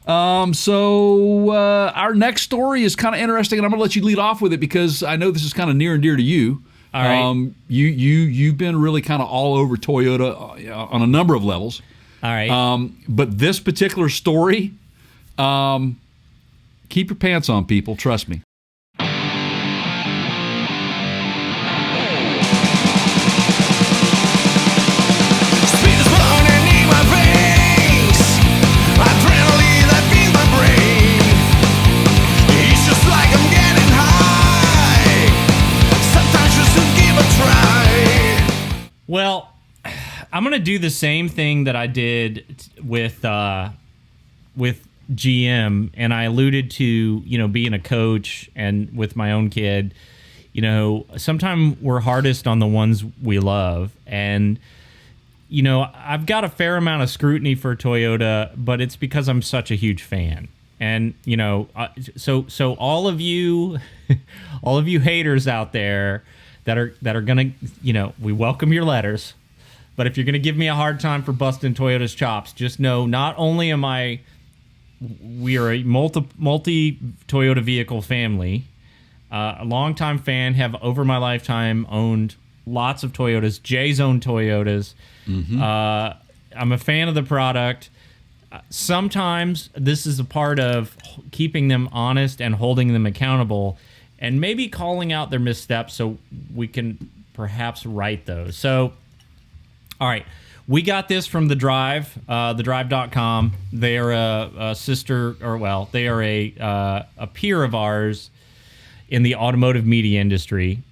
Our next story is kind of interesting, and I'm going to let you lead off with it because I know this is kind of near and dear to you. All right. You've been really kind of all over Toyota on a number of levels. All right. But this particular story, keep your pants on, people. Trust me. Well, I'm going to do the same thing that I did with GM, and I alluded to, being a coach and with my own kid. Sometimes we're hardest on the ones we love, and I've got a fair amount of scrutiny for Toyota, but it's because I'm such a huge fan. And so all of you haters out there that are gonna, we welcome your letters, but if you're gonna give me a hard time for busting Toyota's chops, just know not only we are a multi Toyota vehicle family, a longtime fan, have over my lifetime owned lots of Toyotas. Jay's owned Toyotas. Mm-hmm. I'm a fan of the product. Sometimes this is a part of keeping them honest and holding them accountable, and maybe calling out their missteps so we can perhaps right those. So, all right, we got this from The Drive, thedrive.com. They are a sister, they are a peer of ours in the automotive media industry.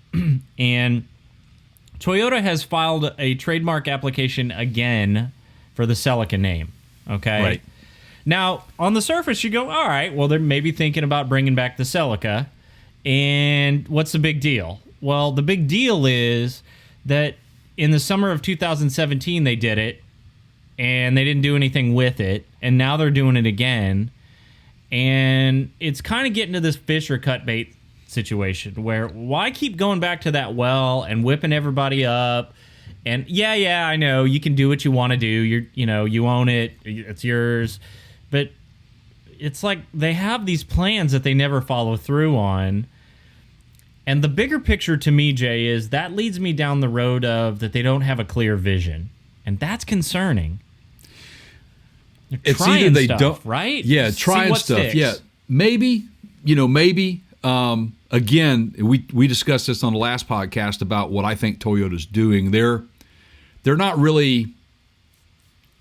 And Toyota has filed a trademark application again for the Celica name, okay? Right. Now, on the surface, you go, all right, well, they're maybe thinking about bringing back the Celica. And what's the big deal? Well, the big deal is that in the summer of 2017, they did it, and they didn't do anything with it, and now they're doing it again. And it's kind of getting to this fish or cut bait situation where why keep going back to that well and whipping everybody up? And yeah, I know you can do what you want to do. You own it. It's yours. But it's like they have these plans that they never follow through on. And the bigger picture to me, Jay, is that leads me down the road of that they don't have a clear vision. And that's concerning. It's either they stuff, don't, right? Yeah, trying stuff. Sticks. Yeah, maybe. Again, we discussed this on the last podcast about what I think Toyota's doing. They're not really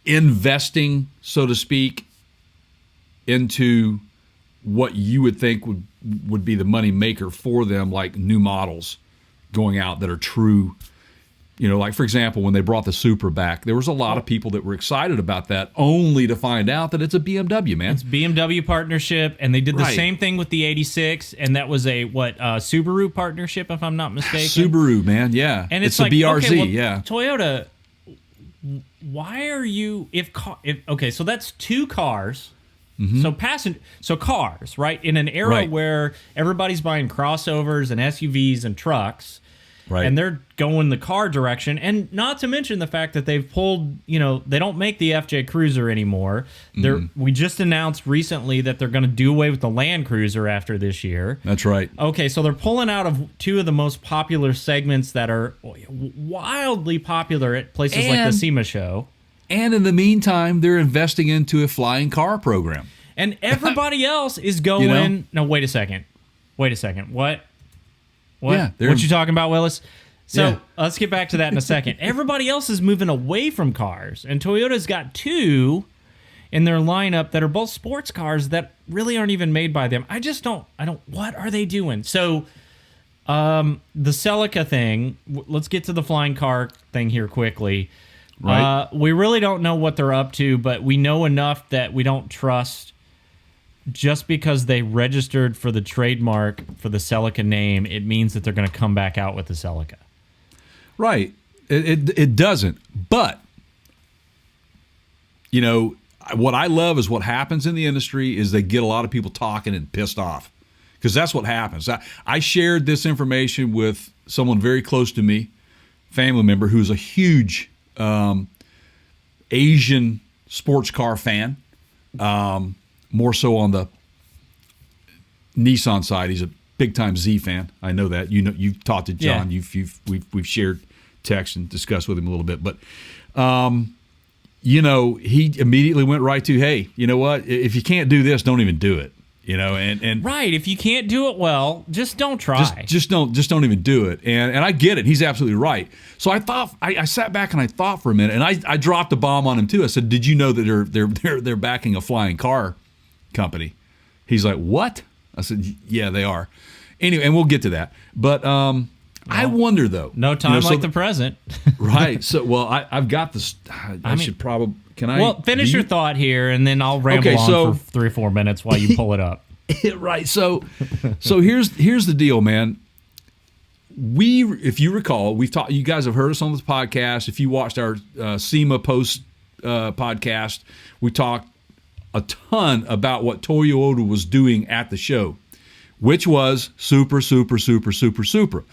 investing, so to speak, into what you would think would be the money maker for them, like new models going out that are true. Like, for example, when they brought the Supra back, there was a lot of people that were excited about that, only to find out that it's a BMW, man. It's BMW partnership, and they did the same thing with the 86, and that was a Subaru partnership, if I'm not mistaken. Subaru, man, yeah. And it's a like, BRZ, okay, well, yeah. Toyota, why are you okay, so that's two cars. Mm-hmm. So cars, right? In an era where everybody's buying crossovers and SUVs and trucks, right? And they're going the car direction, and not to mention the fact that they've pulled, they don't make the FJ Cruiser anymore. We just announced recently that they're going to do away with the Landcruiser after this year. That's right. Okay, so they're pulling out of two of the most popular segments that are wildly popular at places like the SEMA show. And in the meantime, they're investing into a flying car program. And everybody else is going, No, wait a second. What? Yeah, what you talking about, Willis? So let's get back to that in a second. Everybody else is moving away from cars. And Toyota's got two in their lineup that are both sports cars that really aren't even made by them. What are they doing? So the Celica thing, let's get to the flying car thing here quickly. Right. We really don't know what they're up to, but we know enough that we don't trust just because they registered for the trademark for the Celica name, it means that they're going to come back out with the Celica. Right. It doesn't. But, what I love is what happens in the industry is they get a lot of people talking and pissed off, because that's what happens. I shared this information with someone very close to me, family member, who's a huge Asian sports car fan. more so on the Nissan side. He's a big time Z fan. I know that. You know, you've talked to John. Yeah. We've shared text and discussed with him a little bit, but you know, he immediately went right to, hey, you know what? If you can't do this, don't even do it. You know, and right. If you can't do it well, just don't try. Just don't even do it. And I get it. He's absolutely right. So I thought I sat back and I thought for a minute, and I dropped a bomb on him too. I said, did you know that they're backing a flying car company? He's like, what? I said, yeah, they are. Anyway, and we'll get to that. But I wonder though. No time like the present. Right. So I've got this. I should probably. Can I? Well, finish your thought here, and then I'll ramble on for 3 or 4 minutes while you pull it up. Right. So here's the deal, man. If you recall, we've talked. You guys have heard us on this podcast. If you watched our SEMA post podcast, we talked a ton about what Toyota was doing at the show, which was Supra.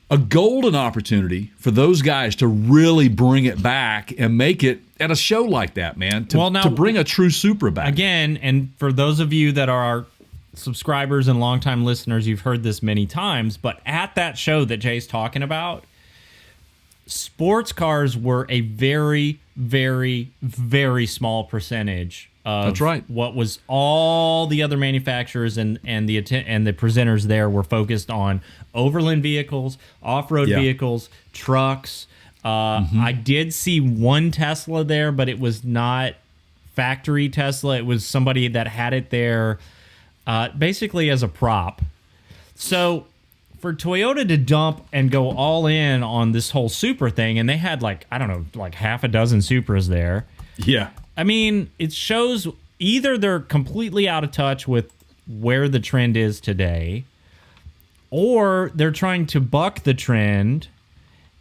A golden opportunity for those guys to really bring it back and make it at a show like that, man, to bring a true Supra back. Again, and for those of you that are our subscribers and longtime listeners, you've heard this many times, but at that show that Jay's talking about, sports cars were a very, very, very small percentage of That's right. what was all the other manufacturers and the presenters there were focused on overland vehicles, off-road vehicles, trucks. I did see one Tesla there, but it was not factory Tesla. It was somebody that had it there basically as a prop. So for Toyota to dump and go all in on this whole Supra thing, and they had like half a dozen Supras there. Yeah. I mean, it shows either they're completely out of touch with where the trend is today, or they're trying to buck the trend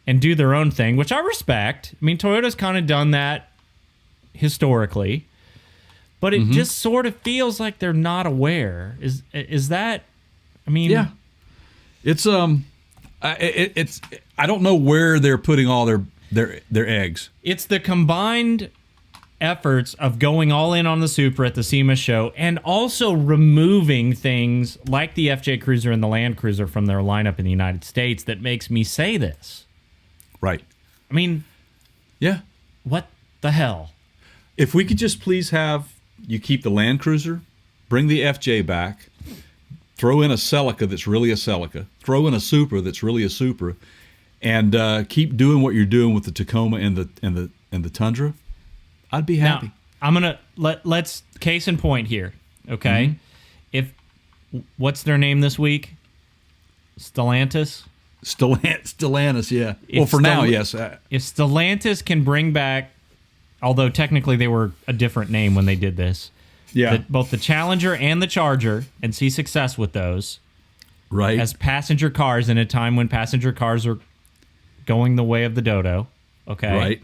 and do their own thing, which I respect. I mean, Toyota's kind of done that historically, but it just sort of feels like they're not aware. Is that? I mean, yeah, it's it's I don't know where they're putting all their eggs. It's the combined efforts of going all in on the Supra at the SEMA show and also removing things like the FJ Cruiser and the Landcruiser from their lineup in the United States that makes me say this. Right. I mean, yeah. What the hell? If we could just please have you keep the Landcruiser, bring the FJ back, throw in a Celica that's really a Celica, throw in a Supra that's really a Supra, and keep doing what you're doing with the Tacoma and the Tundra, I'd be happy. Now, I'm gonna let's case in point here, okay? If what's their name this week? Stellantis, yeah. Well, for now, yes. If Stellantis can bring back, although technically they were a different name when they did this, both the Challenger and the Charger, and see success with those, right, as passenger cars in a time when passenger cars are going the way of the dodo, okay, right.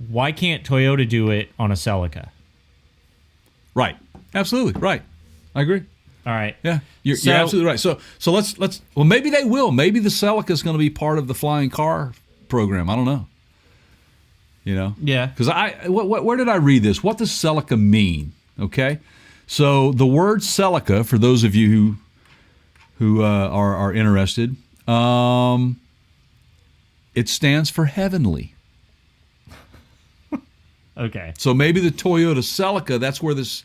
Why can't Toyota do it on a Celica? Right. Absolutely. Right. I agree. All right. Yeah. You're absolutely right. So let's well, maybe they will. Maybe the Celica is going to be part of the flying car program. I don't know. You know? Yeah. Because where did I read this? What does Celica mean? Okay. So the word Celica, for those of you who are interested, it stands for heavenly. Okay. So maybe the Toyota Celica, that's where this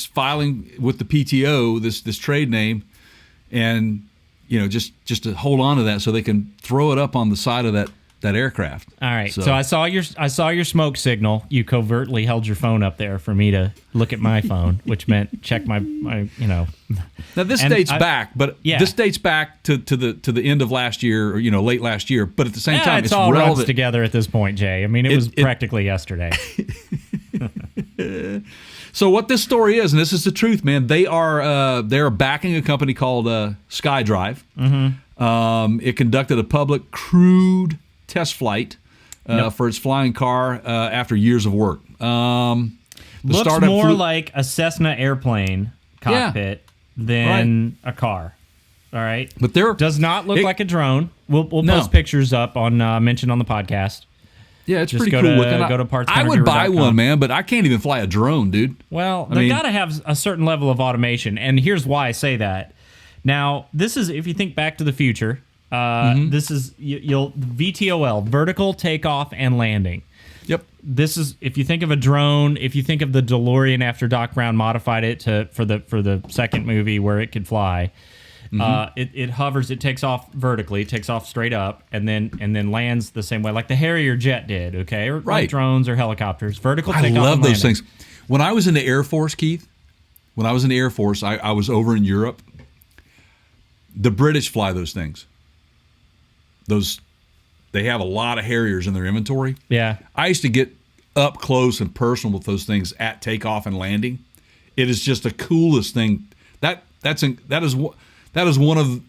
filing with the PTO, this trade name, and just to hold on to that so they can throw it up on the side of that aircraft. All right. So I saw your smoke signal. You covertly held your phone up there for me to look at my phone, which meant check my. Now this dates back, but this dates back to the end of last year, or late last year. But at the same time, it's all relevant. runs together at this point, Jay. I mean, it was practically yesterday. So what this story is, and this is the truth, man, they're backing a company called SkyDrive. It conducted a public crewed test flight for its flying car after years of work. Looks more like a Cessna airplane cockpit than a car. All right, but does not look like a drone. We'll post pictures up on mentioned on the podcast. Yeah, it's Just pretty go cool to, looking. Go to parts. I would buy one, man, but I can't even fly a drone, dude. Well, they got to have a certain level of automation, and here's why I say that. Now, this is if you think Back to the Future. This is you'll VTOL, vertical takeoff and landing. Yep. This is if you think of a drone. If you think of the DeLorean after Doc Brown modified it for the second movie where it could fly. It hovers, it takes off vertically, it takes off straight up, and then lands the same way, like the Harrier jet did, okay? Or right. like drones or helicopters, vertical takeoff. I love and those landing. things. When I was in the Air Force, Keith, I was over in Europe. The British fly those things. They have a lot of Harriers in their inventory. Yeah. I used to get up close and personal with those things at takeoff and landing. It is just the coolest thing. That is one of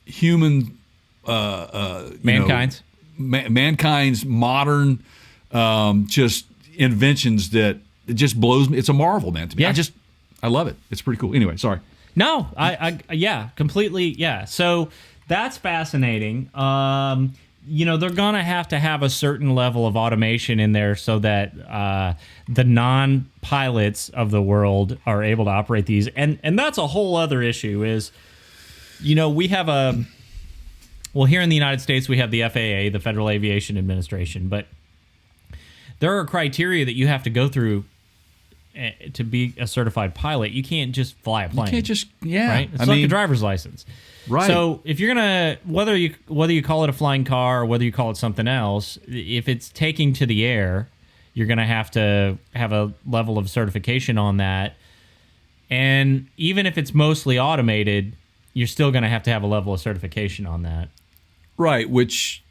human mankind's modern just inventions that it just blows me. It's a marvel, man, to me. Yeah. I love it. It's pretty cool. Anyway, sorry. No, yeah, completely, yeah. So that's fascinating. They're gonna have to have a certain level of automation in there so that the non-pilots of the world are able to operate these, and that's a whole other issue. Is we have here in the United States we have the FAA, the Federal Aviation Administration, but there are criteria that you have to go through to be a certified pilot. You can't just fly a plane. You can't just right. It's like a driver's license. Right. So if you're gonna whether you call it a flying car or whether you call it something else, if it's taking to the air, you're gonna have to have a level of certification on that. And even if it's mostly automated, you're still gonna have to have a level of certification on that. Right. Which,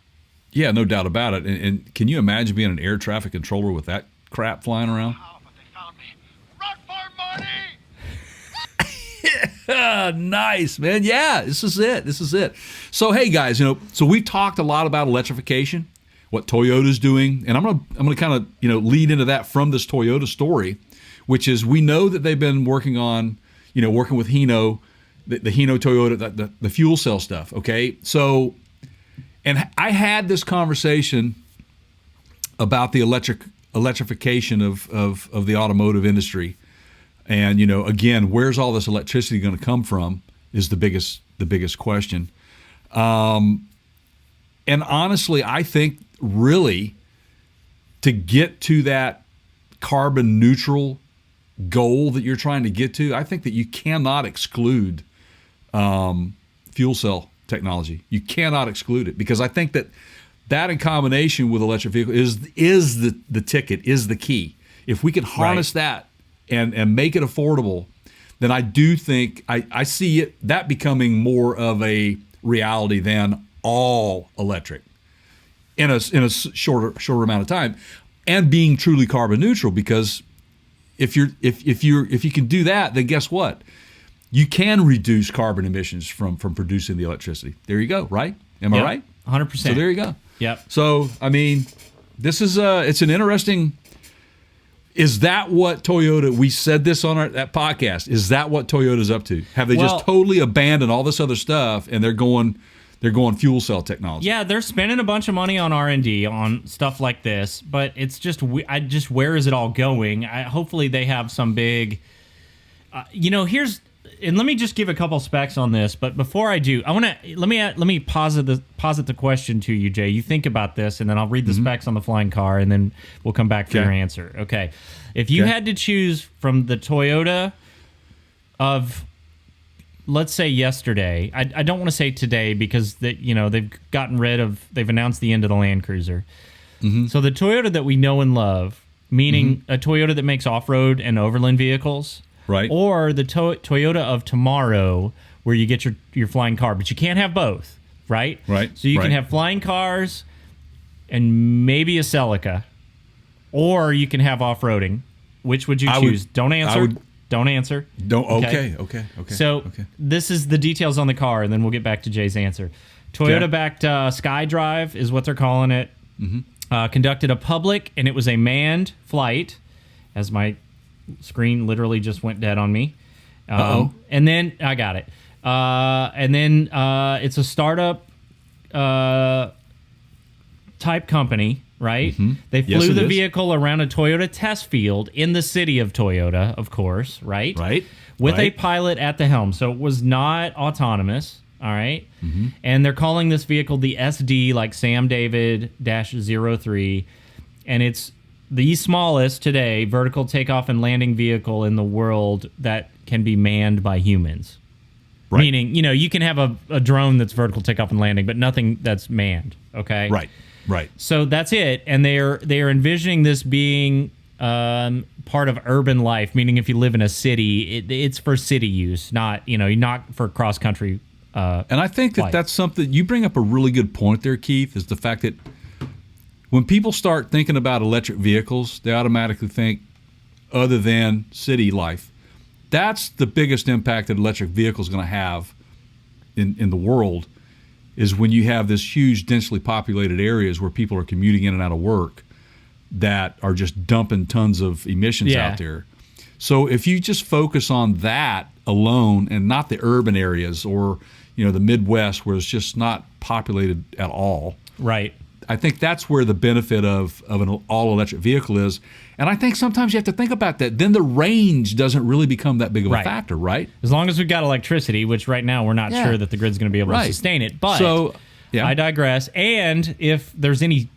yeah, no doubt about it. And can you imagine being an air traffic controller with that crap flying around? Nice, man. Yeah, this is it. So hey guys, so we've talked a lot about electrification, what Toyota's doing, and I'm gonna kind of lead into that from this Toyota story, which is we know that they've been working on working with Hino, the Hino Toyota, the fuel cell stuff. Okay, so and I had this conversation about the electrification of the automotive industry. And again, where's all this electricity going to come from is the biggest question. And honestly, I think really to get to that carbon neutral goal that you're trying to get to, I think that you cannot exclude fuel cell technology. You cannot exclude it, because I think that in combination with electric vehicles is the ticket, is the key. If we can harness that and make it affordable, then I do think I see that becoming more of a reality than all electric in a shorter amount of time, and being truly carbon neutral. Because if you can do that, then guess what? You can reduce carbon emissions from producing the electricity. There you go, right? Am I right? 100%. So there you go. Yep. So I mean, this is it's an interesting. Is that what Toyota? We said this on that podcast. Is that what Toyota's up to? Have they just totally abandoned all this other stuff and they're going fuel cell technology? Yeah, they're spending a bunch of money on R&D on stuff like this, but it's just where is it all going? Hopefully they have some big. And let me just give a couple specs on this. But before I do, let me posit the question to you, Jay. You think about this, and then I'll read the specs on the flying car, and then we'll come back for your answer. Okay. If you had to choose from the Toyota of, let's say yesterday, I don't want to say today because they've announced the end of the Landcruiser. So the Toyota that we know and love, meaning a Toyota that makes off-road and overland vehicles. Right. Or the Toyota of tomorrow, where you get your flying car, but you can't have both, right? Right. So you can have flying cars and maybe a Celica, or you can have off-roading. Which would you choose? Don't answer. Don't answer. Don't. Okay. So this is the details on the car, and then we'll get back to Jay's answer. Toyota-backed SkyDrive is what they're calling it. Conducted a public, and it was a manned flight, as my screen literally just went dead on me. And then I got it. And then it's a startup type company right? Mm-hmm. They Yes, flew it the is. vehicle around a Toyota test field in the city of Toyota, of course, right? Right. With a Right. pilot at the helm. So it was not autonomous, all right? Mm-hmm. And they're calling this vehicle the SD, like Sam David -03, and it's the smallest today vertical takeoff and landing vehicle in the world that can be manned by humans. Right. Meaning, you can have a drone that's vertical takeoff and landing, but nothing that's manned, okay? Right. Right. So that's it, and they are envisioning this being part of urban life, meaning if you live in a city, it's for city use, not not for cross country. And I think that flight. that's something you bring up a really good point there, Keith. Is the fact that when people start thinking about electric vehicles, they automatically think other than city life. That's the biggest impact that electric vehicles going to have in the world. Is when you have this huge, densely populated areas where people are commuting in and out of work that are just dumping tons of emissions out there. So if you just focus on that alone and not the urban areas or the Midwest where it's just not populated at all, Right. I think that's where the benefit of an all-electric vehicle is. And I think sometimes you have to think about that. Then the range doesn't really become that big of a factor, right? As long as we've got electricity, which right now we're not Yeah. sure that the grid's going to be able to sustain it. But So, yeah. I digress. And if there's any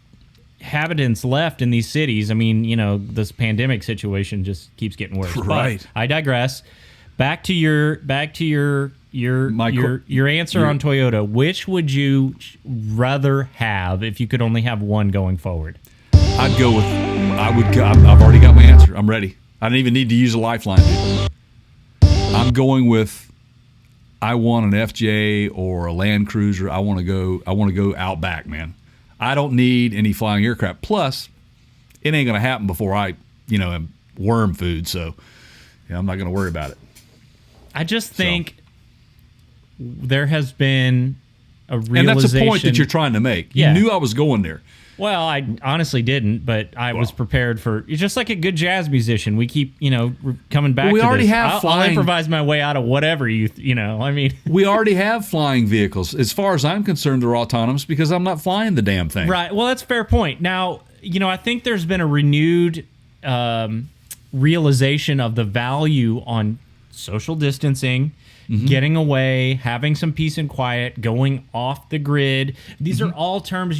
inhabitants left in these cities, I mean, this pandemic situation just keeps getting worse. Right. But I digress. Back to your answer on Toyota. Which would you rather have if you could only have one going forward? I've already got my answer. I'm ready. I don't even need to use a lifeline, dude. I'm going with I want an FJ or a Landcruiser. I want to go out back, man. I don't need any flying aircraft. Plus, it ain't going to happen before I, am worm food, so I'm not going to worry about it. I just think there has been a realization. And that's the point that you're trying to make. You knew I was going there. Well, I honestly didn't, but I was prepared for. It's just like a good jazz musician. We keep, coming back. We to already this. have I'll improvise my way out of whatever I mean, we already have flying vehicles. As far as I'm concerned, they're autonomous because I'm not flying the damn thing. Right. Well, that's a fair point. Now, I think there's been a renewed realization of the value on social distancing. Getting away, having some peace and quiet, going off the grid. These are all terms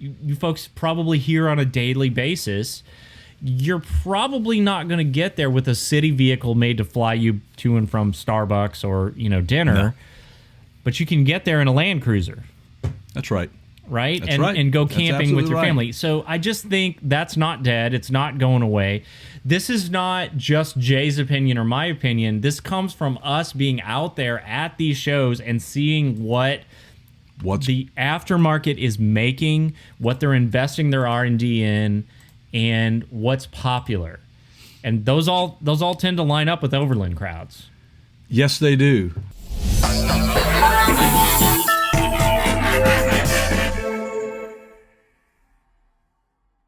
you folks probably hear on a daily basis. You're probably not going to get there with a city vehicle made to fly you to and from Starbucks or dinner, No. but you can get there in a Landcruiser. That's right. Right? That's right. And go That's camping with absolutely your right. family. So I just think that's not dead. It's not going away. This is not just Jay's opinion or my opinion. This comes from us being out there at these shows and seeing what the aftermarket is making, what they're investing their R&D in, and what's popular. And those all tend to line up with Overland crowds. Yes, they do.